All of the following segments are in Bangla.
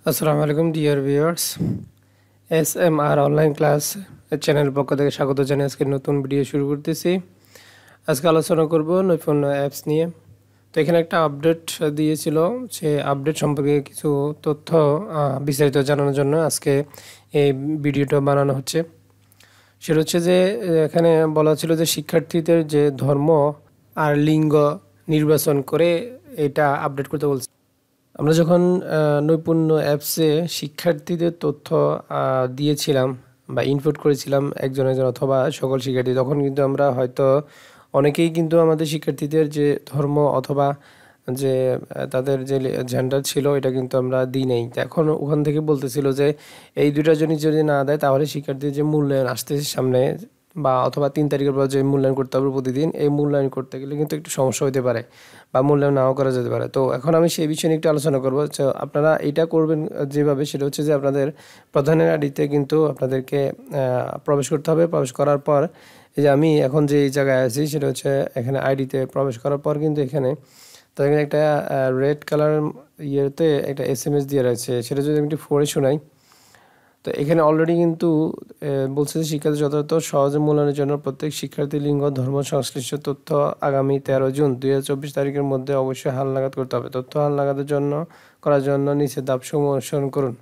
আসসালামু আলাইকুম dear viewers, SMR online class channel পক্ষ থেকে স্বাগত জানিয়ে আজকে নতুন ভিডিও শুরু করতেছি। আজকে আলোচনা করব নৈপুণ্য অ্যাপস নিয়ে। তো এখানে একটা আপডেট দিয়েছিল, সে আপডেট সম্পর্কে কিছু তথ্য বিস্তারিত জানানোর জন্য আজকে এই ভিডিওটা বানানো হচ্ছে। সেটা হচ্ছে যে এখানে বলা ছিল যে শিক্ষার্থীদের যে ধর্ম আর লিঙ্গ নির্বাচন করে এটা আপডেট করতে বলছে। আমরা যখন নৈপুণ্য অ্যাপসে শিক্ষার্থীদের তথ্য দিয়েছিলাম বা ইনপুট করেছিলাম একজন অথবা সকল শিক্ষার্থী, তখন কিন্তু আমরা হয়তো অনেকেই কিন্তু আমাদের শিক্ষার্থীদের যে ধর্ম অথবা যে তাদের যে জেন্ডার ছিল এটা কিন্তু আমরা দিই নাই। এখন ওখান থেকে বলতেছিল যে এই দুইটা জিনিস যদি না দেয় তাহলে শিক্ষার্থীর যে মূল্যায়ন আসতেছে সামনে বা অথবা 3 তারিখের পর যে মূল্যায়ন করতে হবে প্রতিদিন, এই মূল্যায়ন করতে গেলে কিন্তু একটু সমস্যা হতে পারে বা মূল্যায়ন নাও করা যেতে পারে। তো এখন আমি সেই বিষয়ে একটু আলোচনা করবো। আপনারা এটা করবেন যেভাবে, সেটা হচ্ছে যে আপনাদের প্রধানের আইডিতে কিন্তু আপনাদেরকে প্রবেশ করতে হবে। প্রবেশ করার পর এই যে আমি এখন যে জায়গায় আছি সেটা হচ্ছে এখানে আইডিতে প্রবেশ করার পর কিন্তু এখানে তো এখানে একটা রেড কালার ইয়েতে একটা SMS দিয়ে রয়েছে, সেটা যদি আমি একটু পড়ে শোনাই। তো এখানে অলরেডি কিন্তু বলছে যে শিক্ষার্থী যথাযথ সহজে মূল্যায়নের জন্য প্রত্যেক শিক্ষার্থী লিঙ্গ ধর্ম সংশ্লিষ্ট তথ্য আগামী 13 জুন 2024 তারিখের মধ্যে অবশ্যই হালনাগাদ করতে হবে। তথ্য হালনাগাদের জন্য করার জন্য নিচে ধাপসমূহ অনুসরণ করুন।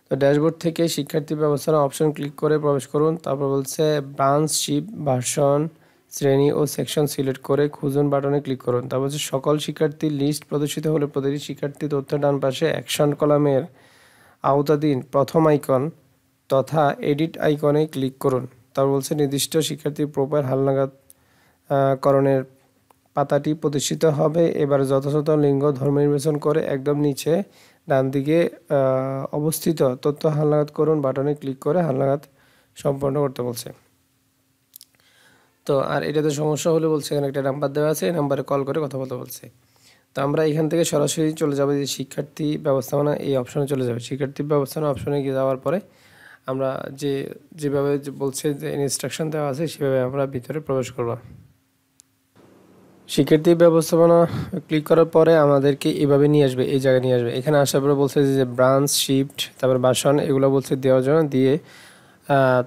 তো ড্যাশবোর্ড থেকে শিক্ষার্থী ব্যবস্থাপনা অপশন ক্লিক করে প্রবেশ করুন। তারপর বলছে ব্রাঞ্চ, শিপ, ভার্সন, শ্রেণী ও সেকশন সিলেক্ট করে খুঁজুন বাটনে ক্লিক করুন। তারপর হচ্ছে সকল শিক্ষার্থীর লিস্ট প্রদর্শিত হলে প্রতিটি শিক্ষার্থী তথ্য ডান পাশে অ্যাকশন কলামের আওতাধীন প্রথম আইকন তথা এডিট আইকনে ক্লিক করুন। তারপর বলছে নির্দিষ্ট শিক্ষার্থীর প্রোফাইল হালনাগাদ করণের পাতাটি প্রদর্শিত হবে। এবার যথাযথ লিঙ্গ ধর্ম নির্বাচন করে একদম নিচে ডান দিকে অবস্থিত তথ্য হালনাগাদ করুন বাটনে ক্লিক করে হালনাগাদ সম্পন্ন করতে বলছে। তো আর এটাতে সমস্যা হলে বলছে এখানে একটা নাম্বার দেওয়া আছে, এই নাম্বারে কল করে কথা বলতে বলছে। তো আমরা এখান থেকে সরাসরি চলে যাবো যে শিক্ষার্থী ব্যবস্থাপনা এই অপশনে চলে যাবে। শিক্ষার্থী ব্যবস্থাপনা অপশনে গিয়ে যাওয়ার পরে আমরা যেভাবে বলছে যে ইনস্ট্রাকশন দেওয়া আছে সেভাবে আমরা ভিতরে প্রবেশ করব। শিক্ষার্থী ব্যবস্থাপনা ক্লিক করার পরে আমাদেরকে এভাবে নিয়ে আসবে, এই জায়গায় নিয়ে আসবে। এখানে আসার পরে বলছে যে ব্রাঞ্চ, শিফট, তারপর ভার্সন এগুলো বলছে দেওয়ার জন্য দিয়ে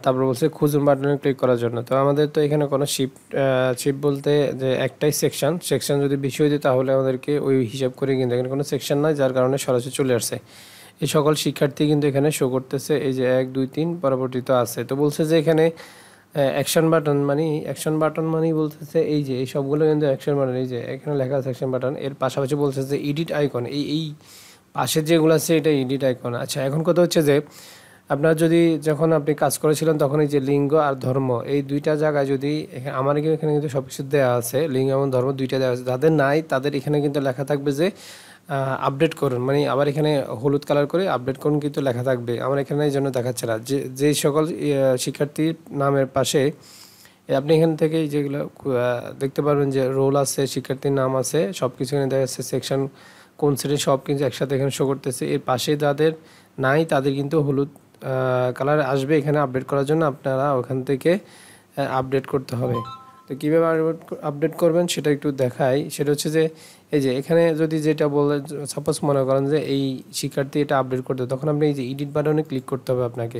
তারপর বলছে খুঁজুন বাটনে ক্লিক করার জন্য। তো আমাদের তো এখানে কোনো শিফট বলতে যে একটাই সেকশন যদি বেশি হয়ে যায় তাহলে আমাদেরকে ওই হিসাব করে, কিন্তু এখানে কোনো সেকশন নাই যার কারণে সরাসরি চলে আসছে। এই সকল শিক্ষার্থী কিন্তু এখানে শো করতেছে, এই যে 1 2 3 পরবর্তীতে আছে। তো বলছে যে এখানে অ্যাকশন বাটন মানে বলতেছে এই যে এই সবগুলো কিন্তু অ্যাকশন বাটন, এই যে এখানে লেখা আছে অ্যাকশন বাটন। এর পাশাপাশি বলছে যে এডিট আইকন, এই পাশের যেগুলো আছে এটা এডিট আইকন। আচ্ছা, এখন কথা হচ্ছে যে আপনার যদি যখন আপনি কাজ করেছিলেন তখন এই যে লিঙ্গ আর ধর্ম এই দুইটা জায়গায় যদি আমার এখানে কিন্তু সব কিছু দেওয়া আছে, লিঙ্গ এবং ধর্ম দুইটা দেওয়া আছে। যাদের নাই তাদের এখানে কিন্তু লেখা থাকবে যে আপডেট করুন, মানে আবার এখানে হলুদ কালার করে আপডেট করুন কিন্তু লেখা থাকবে। আমার এখানে এই জন্য দেখাচ্ছে না। যে সকল শিক্ষার্থীর নামের পাশে আপনি এখান থেকে যেগুলো দেখতে পারবেন যে রোল আছে, শিক্ষার্থীর নাম আছে, সব কিছু এখানে দেখা যাচ্ছে, সেকশন কোন শ্রেণী সব কিছু একসাথে এখানে শো করতেছে। এর পাশে যাদের নাই তাদের কিন্তু হলুদ কালার আসবে এখানে আপডেট করার জন্য। আপনারা ওখান থেকে আপডেট করতে হবে। তো কীভাবে আপডেট করবেন সেটা একটু দেখাই। সেটা হচ্ছে যে এই যে এখানে যদি যেটা বলে, সাপোজ মনে করেন যে এই শিক্ষার্থী এটা আপডেট করতে, তখন আপনি এই যে এডিট বাটনে ক্লিক করতে হবে আপনাকে।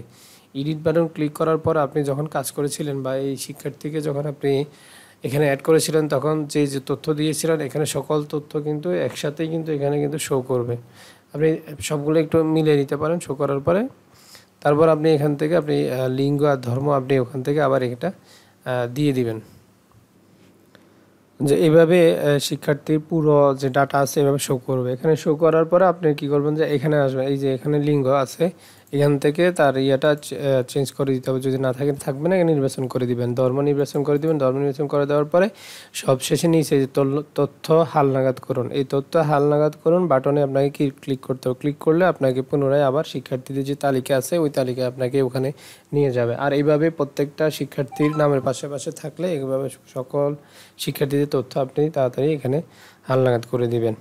এডিট বাটন ক্লিক করার পর আপনি যখন কাজ করেছিলেন বা এই শিক্ষার্থীকে যখন আপনি এখানে অ্যাড করেছিলেন তখন যে তথ্য দিয়েছিলেন এখানে সকল তথ্য কিন্তু একসাথেই কিন্তু এখানে কিন্তু শো করবে। আপনি সবগুলো একটু মিলিয়ে নিতে পারেন শো করার পরে। তারপর আপনি এখান থেকে আপনি লিঙ্গ আর ধর্ম আপনি ওখান থেকে আবার এটা দিয়ে দিবেন। যে এইভাবে শিক্ষার্থীর পুরো যে ডাটা আছে এভাবে শো করবে। এখানে শো করার পরে আপনি কী করবেন যে এখানে আসবেন, এই যে এখানে লিঙ্গ আছে এখান থেকে তার ইয়েটা চেঞ্জ করে দিতে হবে। যদি না থাকে থাকবে না, এখানে নির্বাচন করে দিবেন, ধর্ম নির্বাচন করে দিবেন। ধর্ম নির্বাচন করে দেওয়ার পরে সবশেষে নিচে যে তথ্য হালনাগাদ করুন, এই তথ্য হালনাগাদ করুন বাটনে আপনাকে ক্লিক করতে হবে। ক্লিক করলে আপনাকে পুনরায় আবার শিক্ষার্থীদের যে তালিকা আছে ওই তালিকায় আপনাকে ওখানে নিয়ে যাবে। আর এইভাবে প্রত্যেকটা শিক্ষার্থীর নামের পাশে থাকলে এইভাবে সকল শিক্ষার্থীদের তথ্য আপনি তাড়াতাড়ি এখানে হালনাগাদ করে দিবেন।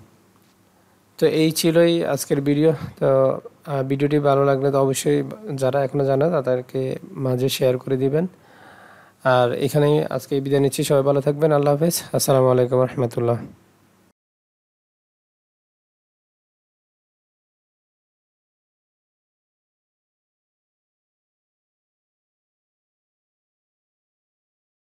তো এই ছিলই আজকের ভিডিও। তো ভিডিওটি ভালো লাগলে তো অবশ্যই যারা এখনও জানা তাদেরকে মাঝে শেয়ার করে দিবেন। আর এখানেই আজকে বিদায় নিচ্ছি। সবাই ভালো থাকবেন। আল্লাহ হাফেজ। আসসালামু আলাইকুম রহমতুল্লাহ।